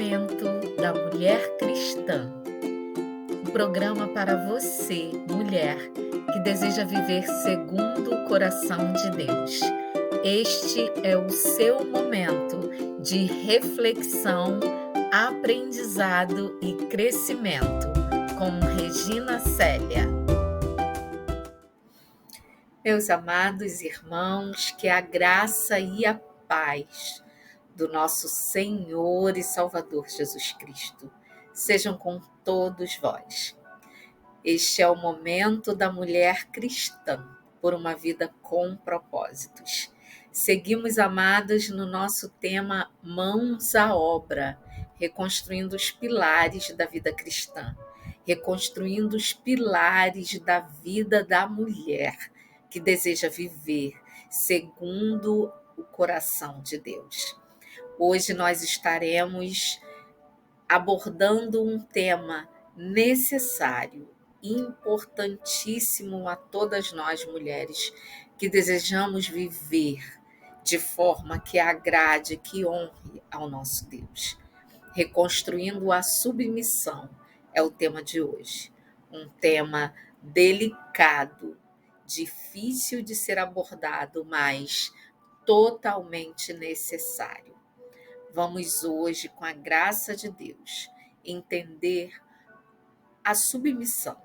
Momento da Mulher Cristã, um programa para você, mulher, que deseja viver segundo o coração de Deus. Este é o seu momento de reflexão, aprendizado e crescimento, com Regina Célia. Meus amados irmãos, que a graça e a paz do nosso Senhor e Salvador Jesus Cristo sejam com todos vós. Este é o momento da mulher cristã, por uma vida com propósitos. Seguimos, amados, no nosso tema Mãos à Obra, reconstruindo os pilares da vida cristã, reconstruindo os pilares da vida da mulher que deseja viver segundo o coração de Deus. Hoje nós estaremos abordando um tema necessário, importantíssimo a todas nós mulheres que desejamos viver de forma que agrade, que honre ao nosso Deus. Reconstruindo a submissão é o tema de hoje. Um tema delicado, difícil de ser abordado, mas totalmente necessário. Vamos hoje, com a graça de Deus, entender a submissão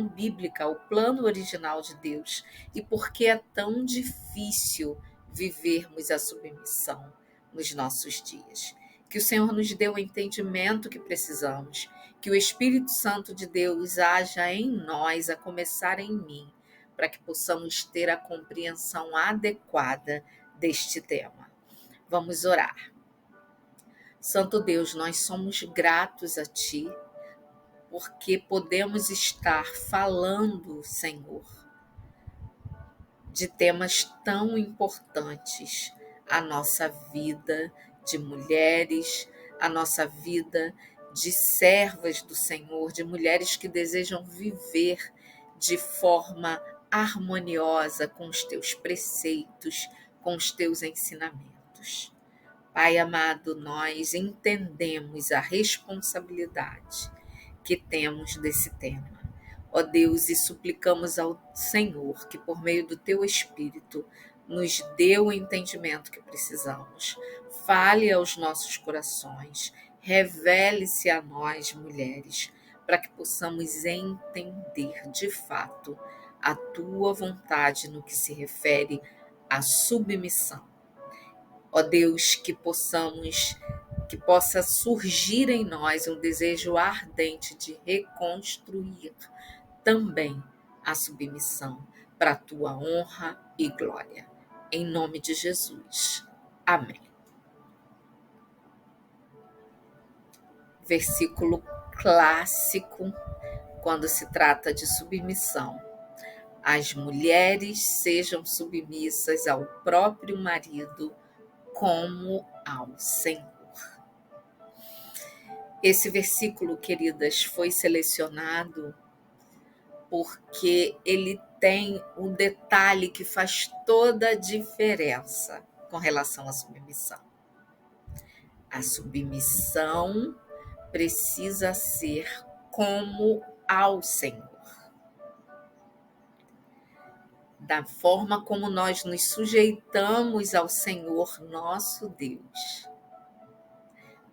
bíblica, o plano original de Deus e por que é tão difícil vivermos a submissão nos nossos dias. Que o Senhor nos dê o entendimento que precisamos, que o Espírito Santo de Deus haja em nós, a começar em mim, para que possamos ter a compreensão adequada deste tema. Vamos orar. Santo Deus, nós somos gratos a Ti, porque podemos estar falando, Senhor, de temas tão importantes, a nossa vida de mulheres, a nossa vida de servas do Senhor, de mulheres que desejam viver de forma harmoniosa com os Teus preceitos, com os Teus ensinamentos. Pai amado, nós entendemos a responsabilidade que temos desse tema. Ó Deus, e suplicamos ao Senhor que por meio do Teu Espírito nos dê o entendimento que precisamos. Fale aos nossos corações, revele-se a nós, mulheres, para que possamos entender de fato a Tua vontade no que se refere à submissão. Ó Deus, que possa surgir em nós um desejo ardente de reconstruir também a submissão para a Tua honra e glória. Em nome de Jesus. Amém. Versículo clássico quando se trata de submissão. As mulheres sejam submissas ao próprio marido como ao Senhor. Esse versículo, queridas, foi selecionado porque ele tem um detalhe que faz toda a diferença com relação à submissão. A submissão precisa ser como ao Senhor. Da forma como nós nos sujeitamos ao Senhor nosso Deus,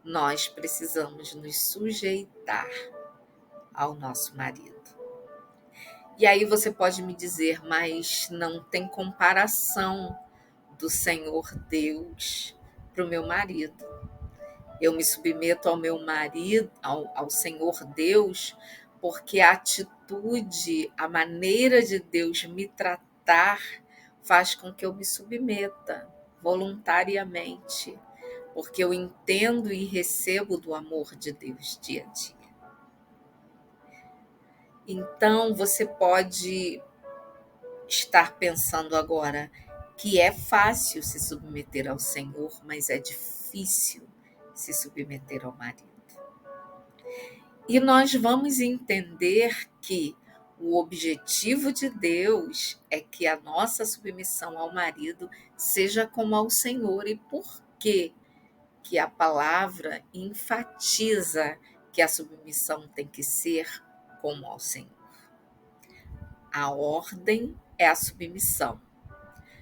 nós precisamos nos sujeitar ao nosso marido. E aí você pode me dizer, mas não tem comparação do Senhor Deus para o meu marido. Eu me submeto ao meu marido, ao Senhor Deus, porque a atitude, a maneira de Deus me tratar faz com que eu me submeta voluntariamente, porque eu entendo e recebo do amor de Deus dia a dia. Então, você pode estar pensando agora que é fácil se submeter ao Senhor, mas é difícil se submeter ao marido. E nós vamos entender que o objetivo de Deus é que a nossa submissão ao marido seja como ao Senhor. E por que que a palavra enfatiza que a submissão tem que ser como ao Senhor. A ordem é a submissão.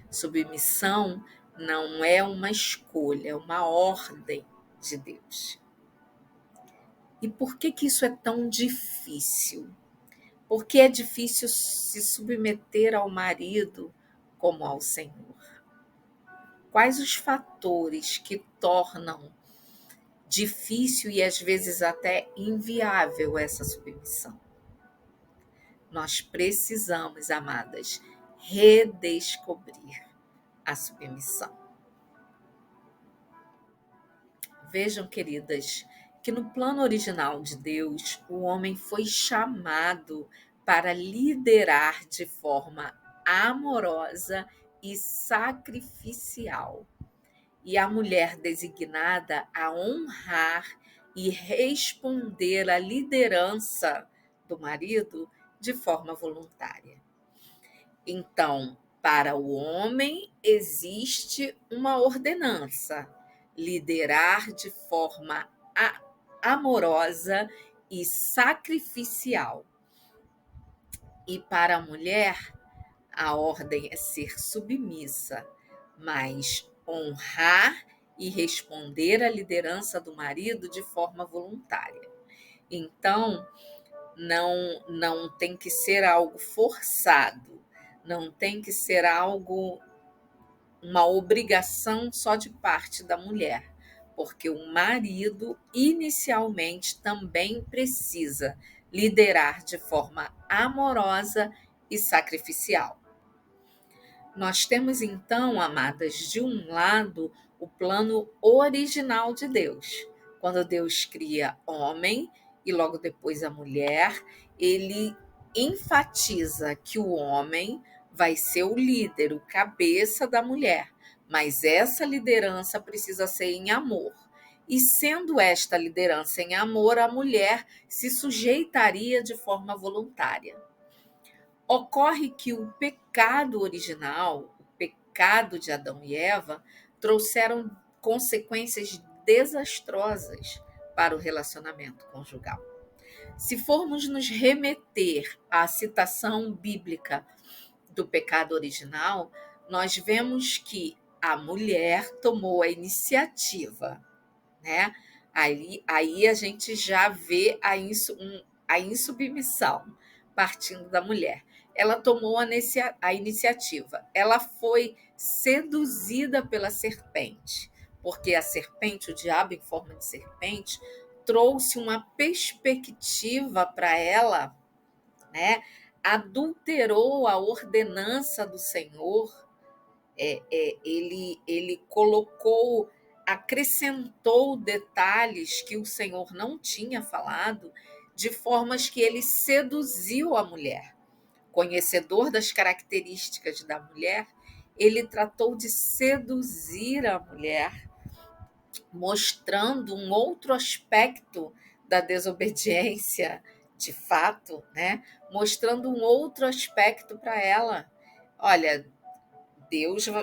Submissão não é uma escolha, é uma ordem de Deus. E por que isso é tão difícil? Porque é difícil se submeter ao marido como ao Senhor. Quais os fatores que tornam difícil e às vezes até inviável essa submissão? Nós precisamos, amadas, redescobrir a submissão. Vejam, queridas, que no plano original de Deus, o homem foi chamado para liderar de forma amorosa e sacrificial, e a mulher designada a honrar e responder à liderança do marido de forma voluntária. Então, para o homem existe uma ordenança: liderar de forma amorosa e sacrificial. E para a mulher, a ordem é ser submissa, mas honrar e responder à liderança do marido de forma voluntária. Então, não tem que ser algo forçado, não tem que ser algo, uma obrigação só de parte da mulher, porque o marido inicialmente também precisa liderar de forma amorosa e sacrificial. Nós temos então, amadas, de um lado, o plano original de Deus. Quando Deus cria homem e logo depois a mulher, ele enfatiza que o homem vai ser o líder, o cabeça da mulher, mas essa liderança precisa ser em amor. E sendo esta liderança em amor, a mulher se sujeitaria de forma voluntária. Ocorre que o pecado original, o pecado de Adão e Eva, trouxeram consequências desastrosas para o relacionamento conjugal. Se formos nos remeter à citação bíblica do pecado original, nós vemos que a mulher tomou a iniciativa, né? Aí a gente já vê a insubmissão partindo da mulher. Ela tomou a iniciativa, ela foi seduzida pela serpente, porque a serpente, o diabo em forma de serpente, trouxe uma perspectiva para ela, né? Adulterou a ordenança do Senhor, ele colocou, acrescentou detalhes que o Senhor não tinha falado, de formas que ele seduziu a mulher. Conhecedor das características da mulher, ele tratou de seduzir a mulher, mostrando um outro aspecto da desobediência, de fato, né? Mostrando um outro aspecto para ela. Olha,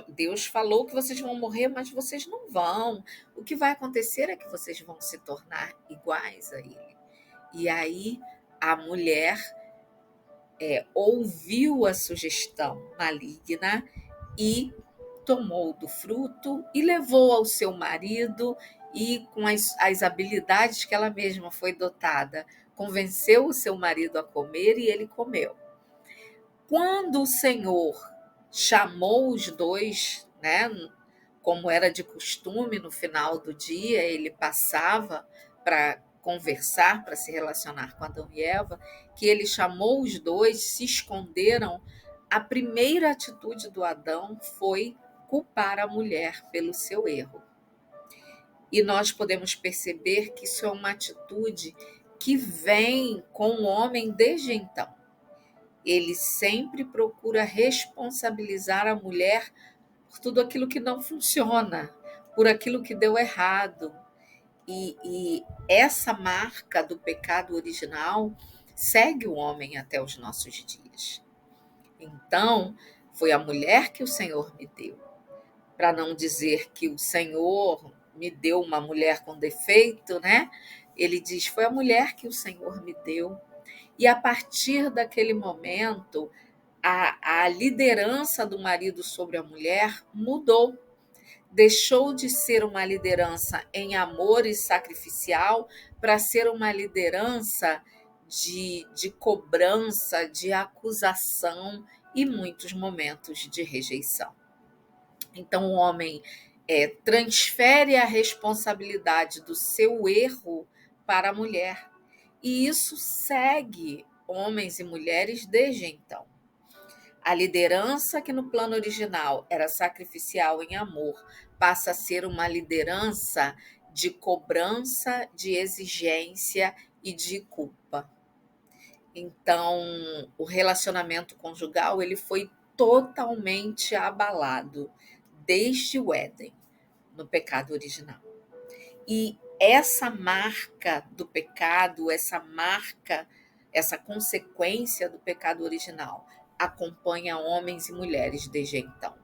Deus falou que vocês vão morrer, mas vocês não vão. O que vai acontecer é que vocês vão se tornar iguais a ele. E aí a mulher ouviu a sugestão maligna e tomou do fruto e levou ao seu marido, e com as habilidades que ela mesma foi dotada, convenceu o seu marido a comer e ele comeu. Quando o Senhor chamou os dois, né, como era de costume, no final do dia, ele passava para conversar, para se relacionar com Adão e Eva, que ele chamou os dois, se esconderam. A primeira atitude do Adão foi culpar a mulher pelo seu erro. E nós podemos perceber que isso é uma atitude que vem com o homem desde então. Ele sempre procura responsabilizar a mulher por tudo aquilo que não funciona, por aquilo que deu errado. E essa marca do pecado original segue o homem até os nossos dias. Então, foi a mulher que o Senhor me deu. Para não dizer que o Senhor me deu uma mulher com defeito, né? Ele diz: foi a mulher que o Senhor me deu. E a partir daquele momento, a liderança do marido sobre a mulher mudou. Deixou de ser uma liderança em amor e sacrificial para ser uma liderança de cobrança, de acusação e muitos momentos de rejeição. Então, o homem transfere a responsabilidade do seu erro para a mulher. E isso segue homens e mulheres desde então. A liderança, que no plano original era sacrificial em amor, passa a ser uma liderança de cobrança, de exigência e de culpa. Então, o relacionamento conjugal ele foi totalmente abalado desde o Éden, no pecado original. E essa marca do pecado, essa consequência do pecado original, acompanha homens e mulheres desde então.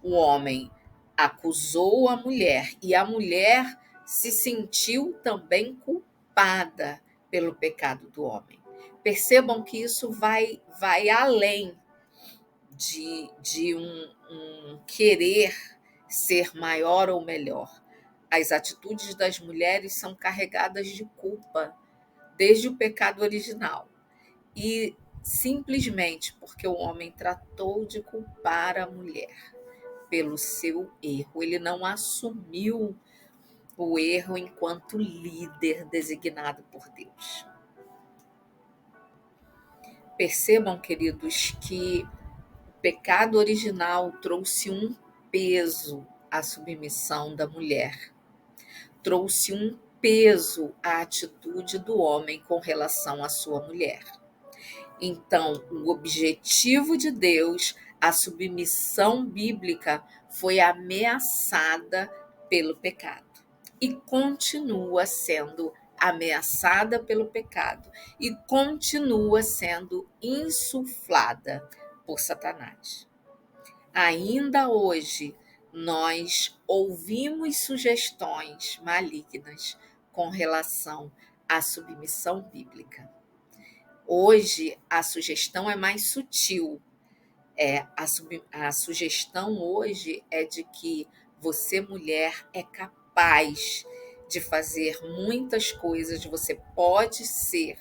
O homem acusou a mulher e a mulher se sentiu também culpada pelo pecado do homem. Percebam que isso vai além de um querer ser maior ou melhor. As atitudes das mulheres são carregadas de culpa desde o pecado original. E simplesmente porque o homem tratou de culpar a mulher pelo seu erro, ele não assumiu o erro enquanto líder designado por Deus. Percebam, queridos, que o pecado original trouxe um peso à submissão da mulher, trouxe um peso à atitude do homem com relação à sua mulher. Então, o objetivo de Deus, a submissão bíblica, foi ameaçada pelo pecado e continua sendo ameaçada pelo pecado e continua sendo insuflada por Satanás. Ainda hoje, nós ouvimos sugestões malignas com relação à submissão bíblica. Hoje, a sugestão é mais sutil. A sugestão hoje é de que você, mulher, é capaz de fazer muitas coisas, você pode ser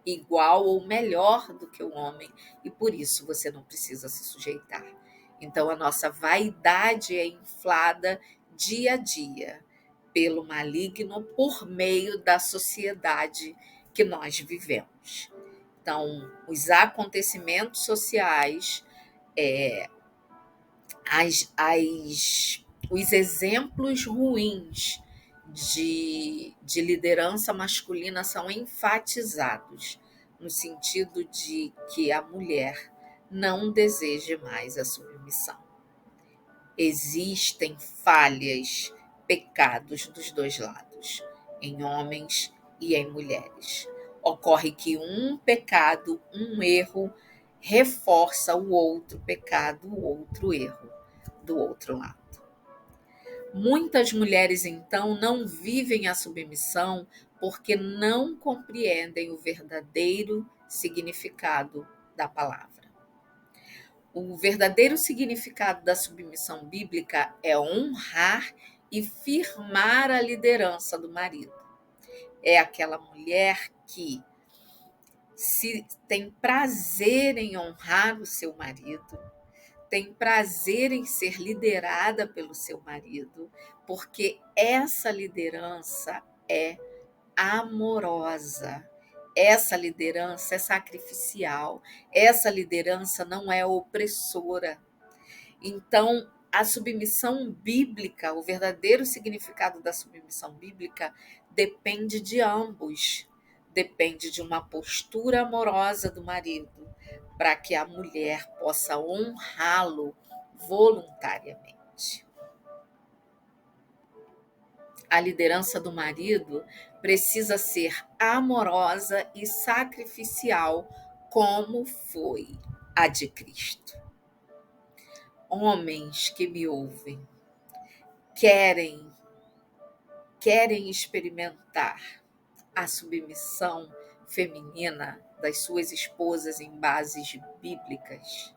igual ou melhor do que o homem, e por isso você não precisa se sujeitar. Então, a nossa vaidade é inflada dia a dia pelo maligno por meio da sociedade que nós vivemos. Então, os acontecimentos sociais, os exemplos ruins de liderança masculina são enfatizados, no sentido de que a mulher não deseje mais a submissão. Existem falhas, pecados dos dois lados, em homens e em mulheres. Ocorre que um pecado, um erro, reforça o outro pecado, o outro erro do outro lado. Muitas mulheres, então, não vivem a submissão porque não compreendem o verdadeiro significado da palavra. O verdadeiro significado da submissão bíblica é honrar e firmar a liderança do marido. É aquela mulher que se tem prazer em honrar o seu marido, tem prazer em ser liderada pelo seu marido, porque essa liderança é amorosa. Essa liderança é sacrificial, essa liderança não é opressora. Então, a submissão bíblica, o verdadeiro significado da submissão bíblica depende de ambos. Depende de uma postura amorosa do marido, para que a mulher possa honrá-lo voluntariamente. A liderança do marido precisa ser amorosa e sacrificial, como foi a de Cristo. Homens que me ouvem querem querem experimentar a submissão feminina das suas esposas em bases bíblicas,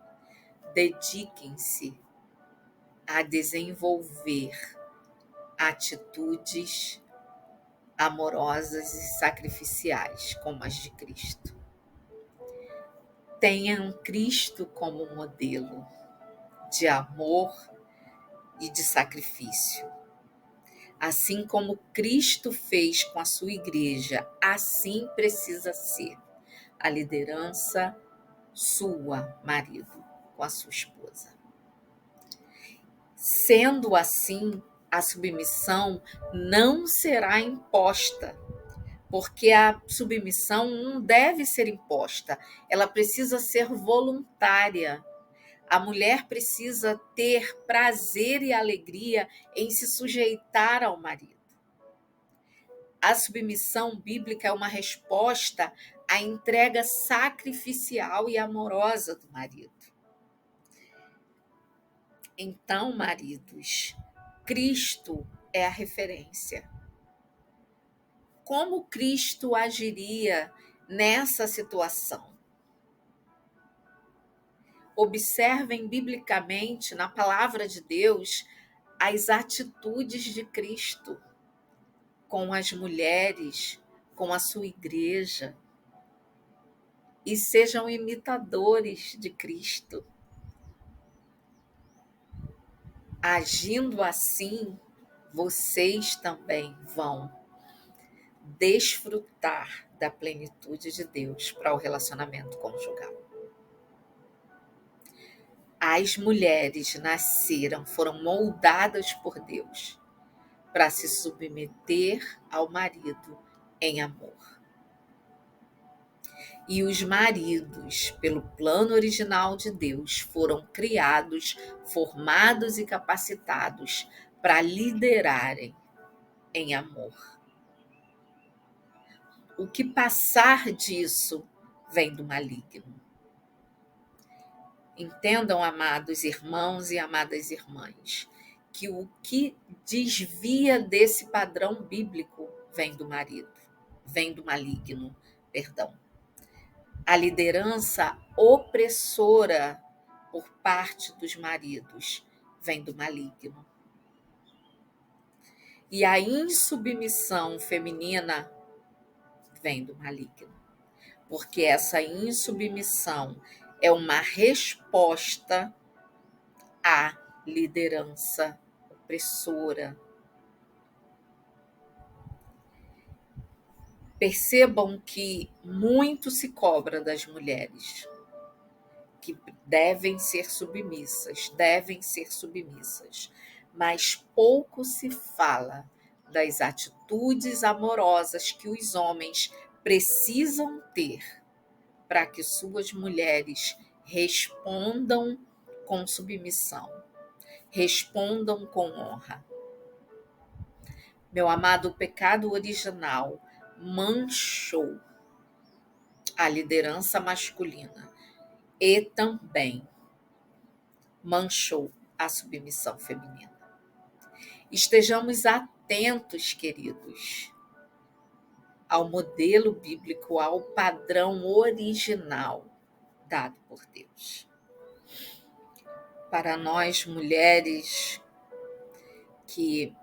dediquem-se a desenvolver atitudes amorosas e sacrificiais como as de Cristo. Tenham Cristo como modelo de amor e de sacrifício. Assim como Cristo fez com a sua igreja, assim precisa ser a liderança sua, marido, com a sua esposa. Sendo assim, a submissão não será imposta, porque a submissão não deve ser imposta, ela precisa ser voluntária. A mulher precisa ter prazer e alegria em se sujeitar ao marido. A submissão bíblica é uma resposta à entrega sacrificial e amorosa do marido. Então, maridos, Cristo é a referência. Como Cristo agiria nessa situação? Observem biblicamente, na palavra de Deus, as atitudes de Cristo com as mulheres, com a sua igreja, e sejam imitadores de Cristo. Agindo assim, vocês também vão desfrutar da plenitude de Deus para o relacionamento conjugal. As mulheres nasceram, foram moldadas por Deus para se submeter ao marido em amor. E os maridos, pelo plano original de Deus, foram criados, formados e capacitados para liderarem em amor. O que passar disso vem do maligno. Entendam, amados irmãos e amadas irmãs, que o que desvia desse padrão bíblico vem do marido, vem do maligno, perdão. A liderança opressora por parte dos maridos vem do maligno. E a insubmissão feminina vem do maligno. Porque essa insubmissão é uma resposta à liderança opressora. Percebam que muito se cobra das mulheres, que devem ser submissas, mas pouco se fala das atitudes amorosas que os homens precisam ter para que suas mulheres respondam com submissão, respondam com honra. Meu amado, o pecado original manchou a liderança masculina e também manchou a submissão feminina. Estejamos atentos, queridos, ao modelo bíblico, ao padrão original dado por Deus. Para nós, mulheres, que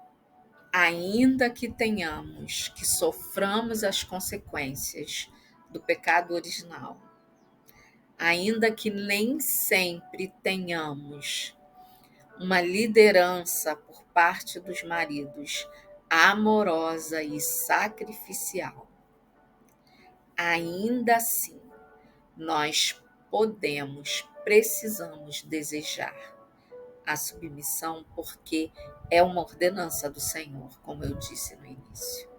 ainda que tenhamos, que soframos as consequências do pecado original, ainda que nem sempre tenhamos uma liderança por parte dos maridos amorosa e sacrificial, ainda assim nós precisamos desejar a submissão, porque é uma ordenança do Senhor, como eu disse no início.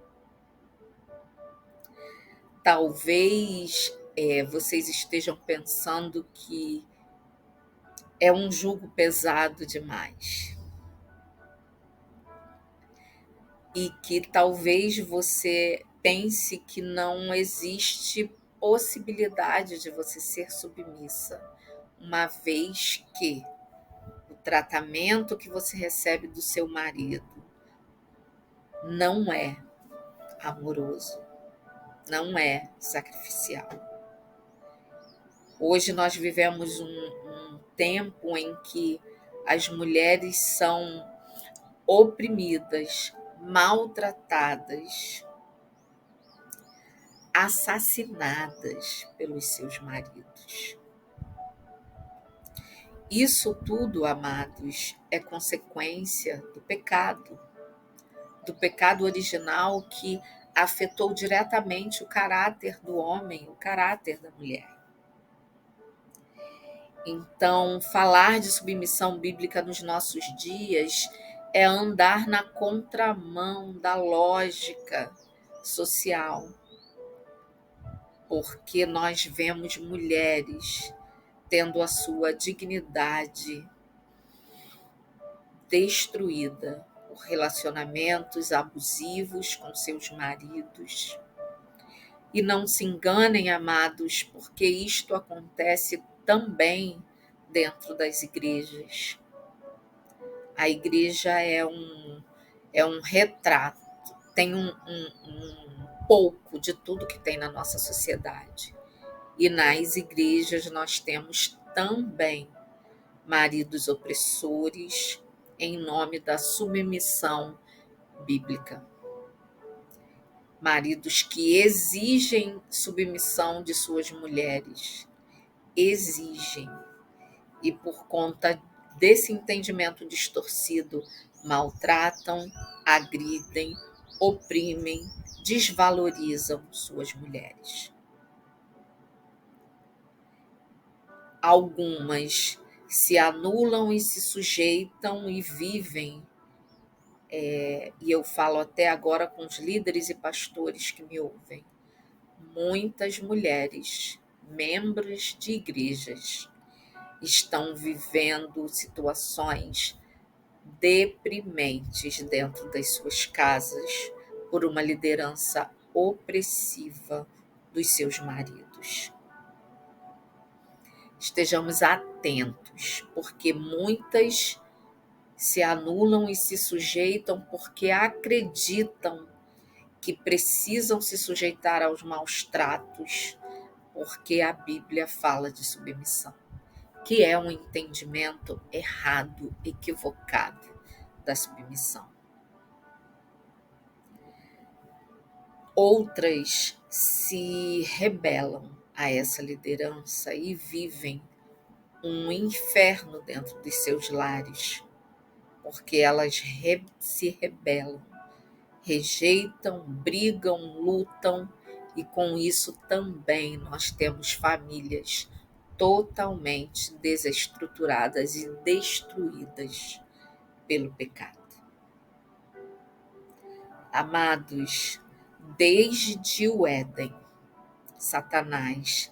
Talvez vocês estejam pensando que é um jugo pesado demais. E que talvez você pense que não existe possibilidade de você ser submissa, uma vez que o tratamento que você recebe do seu marido, não é amoroso, não é sacrificial. Hoje nós vivemos um tempo em que as mulheres são oprimidas, maltratadas, assassinadas pelos seus maridos. Isso tudo, amados, é consequência do pecado original que afetou diretamente o caráter do homem, o caráter da mulher. Então, falar de submissão bíblica nos nossos dias é andar na contramão da lógica social, porque nós vemos mulheres tendo a sua dignidade destruída por relacionamentos abusivos com seus maridos. E não se enganem, amados, porque isto acontece também dentro das igrejas. A igreja é um retrato, tem um pouco de tudo que tem na nossa sociedade. E nas igrejas nós temos também maridos opressores em nome da submissão bíblica. Maridos que exigem submissão de suas mulheres, exigem, e por conta desse entendimento distorcido, maltratam, agridem, oprimem, desvalorizam suas mulheres. Algumas se anulam e se sujeitam e vivem, e eu falo até agora com os líderes e pastores que me ouvem, muitas mulheres, membros de igrejas, estão vivendo situações deprimentes dentro das suas casas por uma liderança opressiva dos seus maridos. Estejamos atentos, porque muitas se anulam e se sujeitam porque acreditam que precisam se sujeitar aos maus tratos, porque a Bíblia fala de submissão, que é um entendimento errado, equivocado da submissão. Outras se rebelam a essa liderança e vivem um inferno dentro dos seus lares, porque elas se rebelam, rejeitam, brigam, lutam, e com isso também nós temos famílias totalmente desestruturadas e destruídas pelo pecado. Amados, desde o Éden, Satanás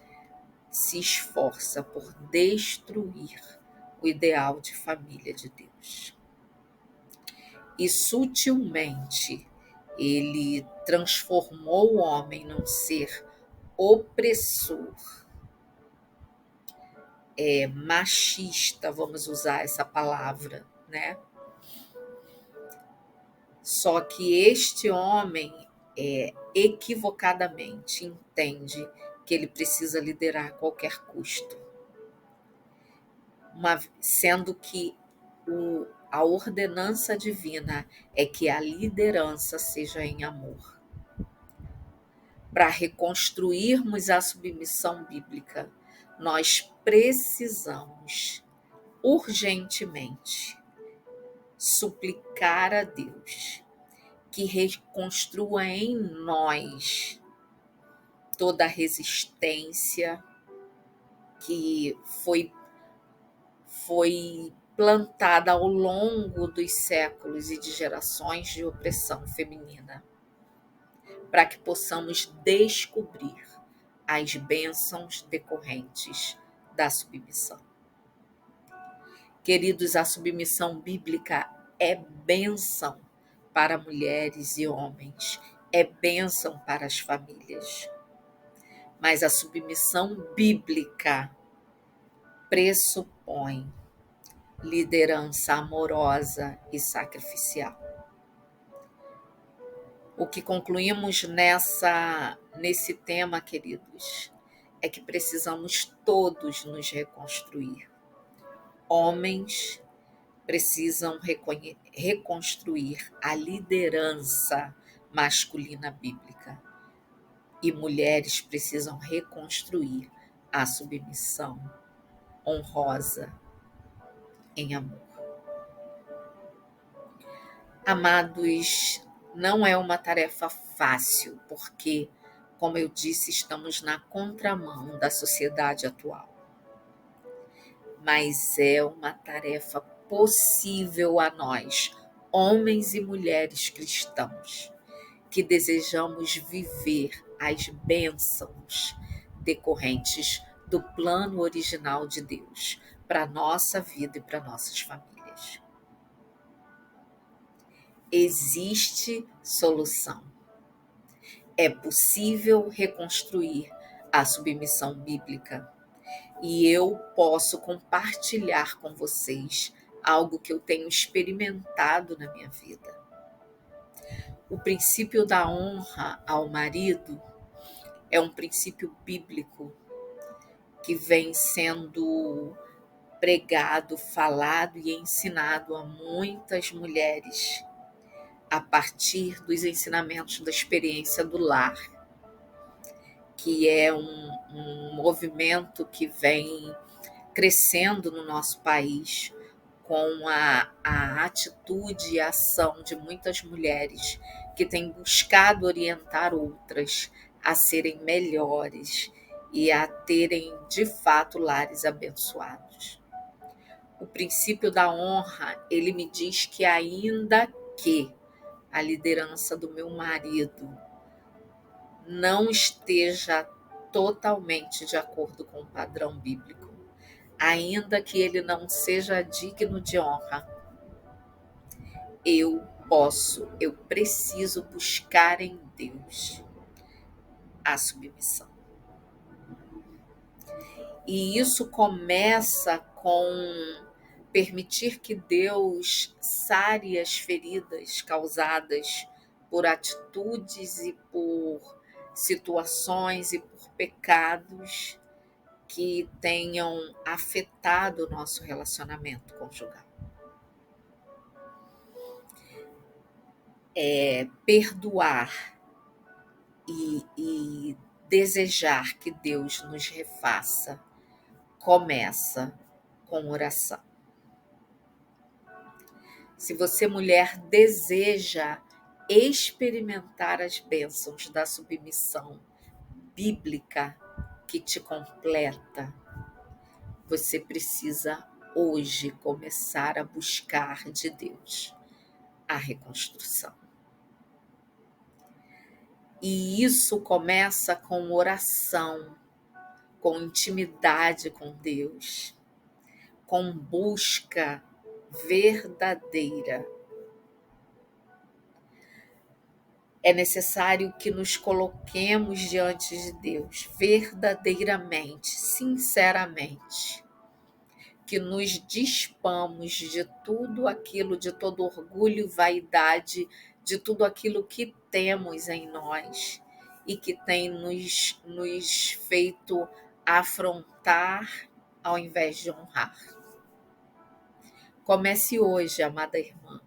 se esforça por destruir o ideal de família de Deus. E sutilmente ele transformou o homem num ser opressor, machista, vamos usar essa palavra, né? Só que este homem equivocadamente entende que ele precisa liderar a qualquer custo, sendo que a ordenança divina é que a liderança seja em amor. Para reconstruirmos a submissão bíblica, nós precisamos urgentemente suplicar a Deus que reconstrua em nós toda a resistência que foi plantada ao longo dos séculos e de gerações de opressão feminina, para que possamos descobrir as bênçãos decorrentes da submissão. Queridos, a submissão bíblica é bênção para mulheres e homens, é bênção para as famílias. Mas a submissão bíblica pressupõe liderança amorosa e sacrificial. O que concluímos nesse tema, queridos, é que precisamos todos nos reconstruir. Homens precisam reconstruir a liderança masculina bíblica e mulheres precisam reconstruir a submissão honrosa em amor. Amados, não é uma tarefa fácil, porque, como eu disse, estamos na contramão da sociedade atual. Mas é uma tarefa possível a nós, homens e mulheres cristãos, que desejamos viver as bênçãos decorrentes do plano original de Deus para a nossa vida e para nossas famílias. Existe solução. É possível reconstruir a submissão bíblica. E eu posso compartilhar com vocês algo que eu tenho experimentado na minha vida. O princípio da honra ao marido é um princípio bíblico que vem sendo pregado, falado e ensinado a muitas mulheres a partir dos ensinamentos da experiência do lar, que é um movimento que vem crescendo no nosso país com a atitude e a ação de muitas mulheres que têm buscado orientar outras a serem melhores e a terem, de fato, lares abençoados. O princípio da honra, ele me diz que ainda que a liderança do meu marido não esteja totalmente de acordo com o padrão bíblico, ainda que ele não seja digno de honra, eu preciso buscar em Deus a submissão. E isso começa com permitir que Deus sare as feridas causadas por atitudes e por situações e por pecados que tenham afetado o nosso relacionamento conjugal. Perdoar e desejar que Deus nos refaça começa com oração. Se você, mulher, deseja experimentar as bênçãos da submissão bíblica que te completa, você precisa hoje começar a buscar de Deus a reconstrução. E isso começa com oração, com intimidade com Deus, com busca verdadeira. É necessário que nos coloquemos diante de Deus verdadeiramente, sinceramente, que nos despamos de tudo aquilo, de todo orgulho, vaidade, de tudo aquilo que temos em nós e que tem nos feito afrontar ao invés de honrar. Comece hoje, amada irmã.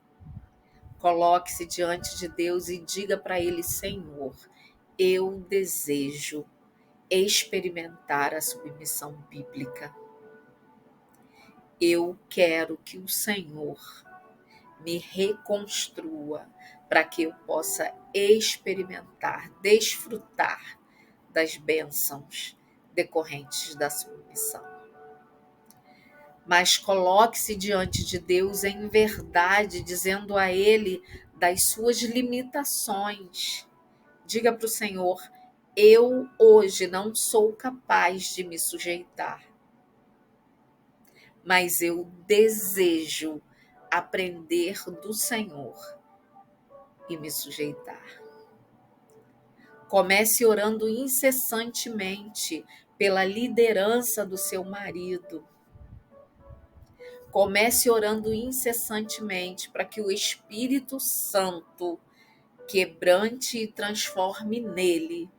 Coloque-se diante de Deus e diga para Ele: Senhor, eu desejo experimentar a submissão bíblica. Eu quero que o Senhor me reconstrua para que eu possa experimentar, desfrutar das bênçãos decorrentes da submissão. Mas coloque-se diante de Deus em verdade, dizendo a Ele das suas limitações. Diga para o Senhor: eu hoje não sou capaz de me sujeitar, mas eu desejo aprender do Senhor e me sujeitar. Comece orando incessantemente pela liderança do seu marido. Comece orando incessantemente para que o Espírito Santo quebrante e transforme nele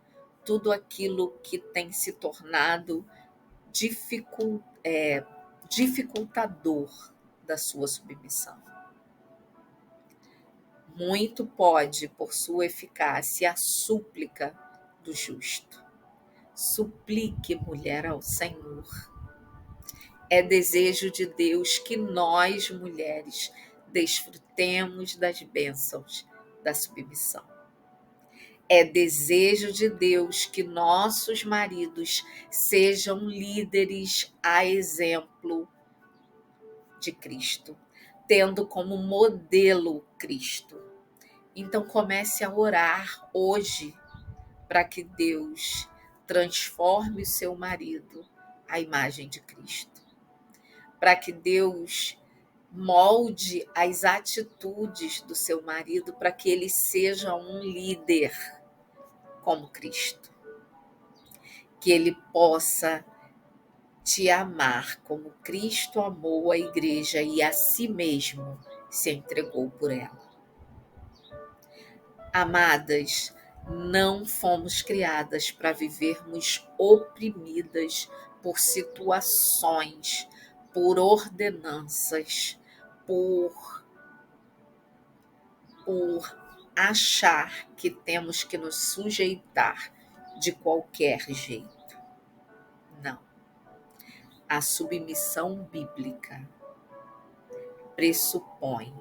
tudo aquilo que tem se tornado dificultador da sua submissão. Muito pode, por sua eficácia, a súplica do justo. Suplique, mulher, ao Senhor. É desejo de Deus que nós, mulheres, desfrutemos das bênçãos da submissão. É desejo de Deus que nossos maridos sejam líderes a exemplo de Cristo, tendo como modelo Cristo. Então comece a orar hoje para que Deus transforme o seu marido à imagem de Cristo, para que Deus molde as atitudes do seu marido para que ele seja um líder como Cristo, que ele possa te amar como Cristo amou a igreja e a si mesmo se entregou por ela. Amadas, não fomos criadas para vivermos oprimidas por situações, por ordenanças, por achar que temos que nos sujeitar de qualquer jeito. Não. A submissão bíblica pressupõe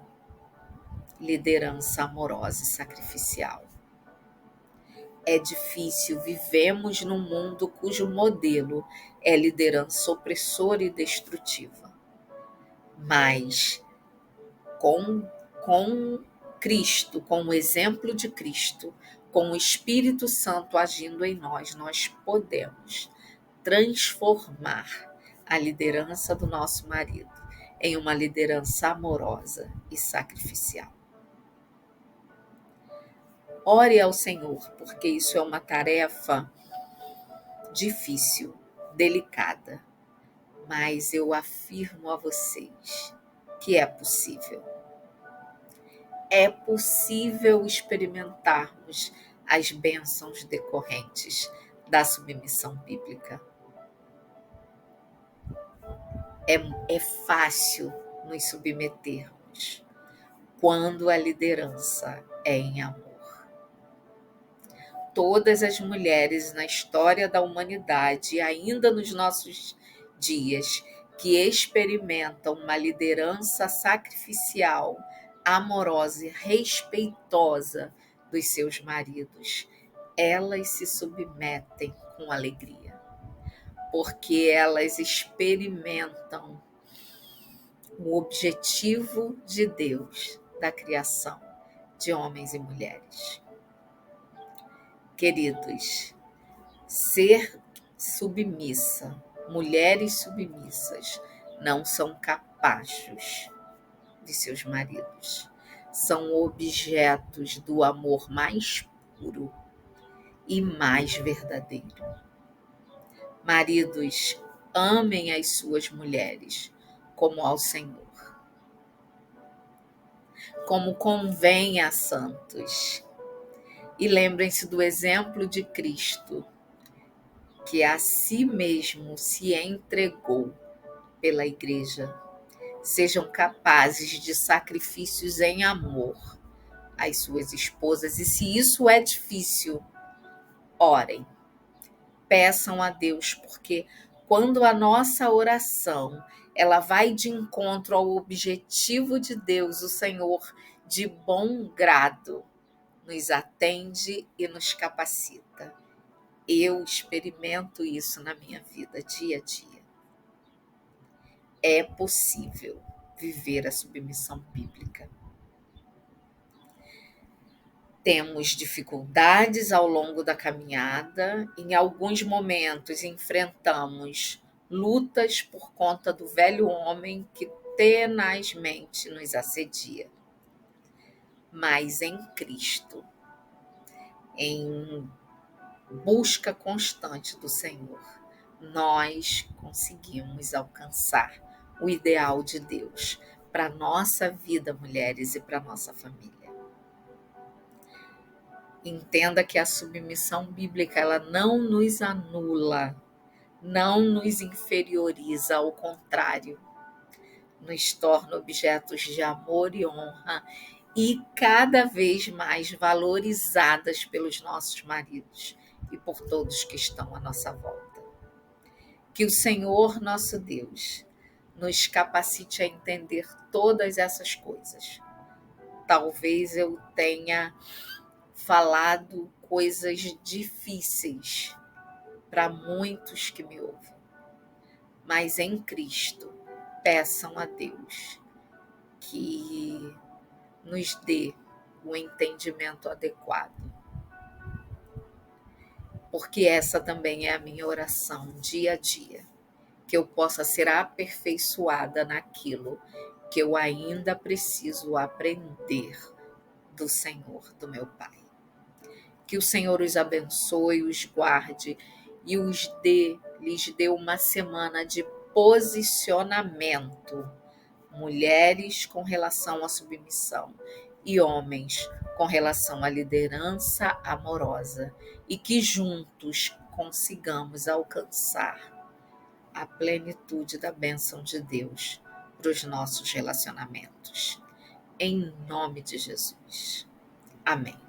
liderança amorosa e sacrificial. É difícil, vivemos num mundo cujo modelo é liderança opressora e destrutiva. Mas com Cristo, com o exemplo de Cristo, com o Espírito Santo agindo em nós podemos transformar a liderança do nosso marido em uma liderança amorosa e sacrificial. Ore ao Senhor, porque isso é uma tarefa difícil, delicada, mas eu afirmo a vocês que é possível. É possível experimentarmos as bênçãos decorrentes da submissão bíblica. É fácil nos submetermos quando a liderança é em amor. Todas as mulheres na história da humanidade, ainda nos nossos dias, que experimentam uma liderança sacrificial, amorosa e respeitosa dos seus maridos, elas se submetem com alegria, porque elas experimentam o objetivo de Deus da criação de homens e mulheres. Queridos, ser submissa, mulheres submissas, não são capachos de seus maridos. São objetos do amor mais puro e mais verdadeiro. Maridos, amem as suas mulheres como ao Senhor, como convém a santos. E lembrem-se do exemplo de Cristo, que a si mesmo se entregou pela igreja. Sejam capazes de sacrifícios em amor às suas esposas. E se isso é difícil, orem. Peçam a Deus, porque quando a nossa oração ela vai de encontro ao objetivo de Deus, o Senhor, de bom grado, nos atende e nos capacita. Eu experimento isso na minha vida, dia a dia. É possível viver a submissão bíblica. Temos dificuldades ao longo da caminhada, em alguns momentos enfrentamos lutas por conta do velho homem que tenazmente nos assedia. Mas em Cristo, em busca constante do Senhor, nós conseguimos alcançar o ideal de Deus para a nossa vida, mulheres, e para a nossa família. Entenda que a submissão bíblica ela não nos anula, não nos inferioriza, ao contrário, nos torna objetos de amor e honra e cada vez mais valorizadas pelos nossos maridos e por todos que estão à nossa volta. Que o Senhor nosso Deus nos capacite a entender todas essas coisas. Talvez eu tenha falado coisas difíceis para muitos que me ouvem, mas em Cristo, peçam a Deus que nos dê o entendimento adequado, porque essa também é a minha oração dia a dia, que eu possa ser aperfeiçoada naquilo que eu ainda preciso aprender do Senhor, do meu Pai. Que o Senhor os abençoe, os guarde e lhes dê uma semana de posicionamento. Mulheres com relação à submissão e homens com relação à liderança amorosa, e que juntos consigamos alcançar a plenitude da bênção de Deus para os nossos relacionamentos. Em nome de Jesus. Amém.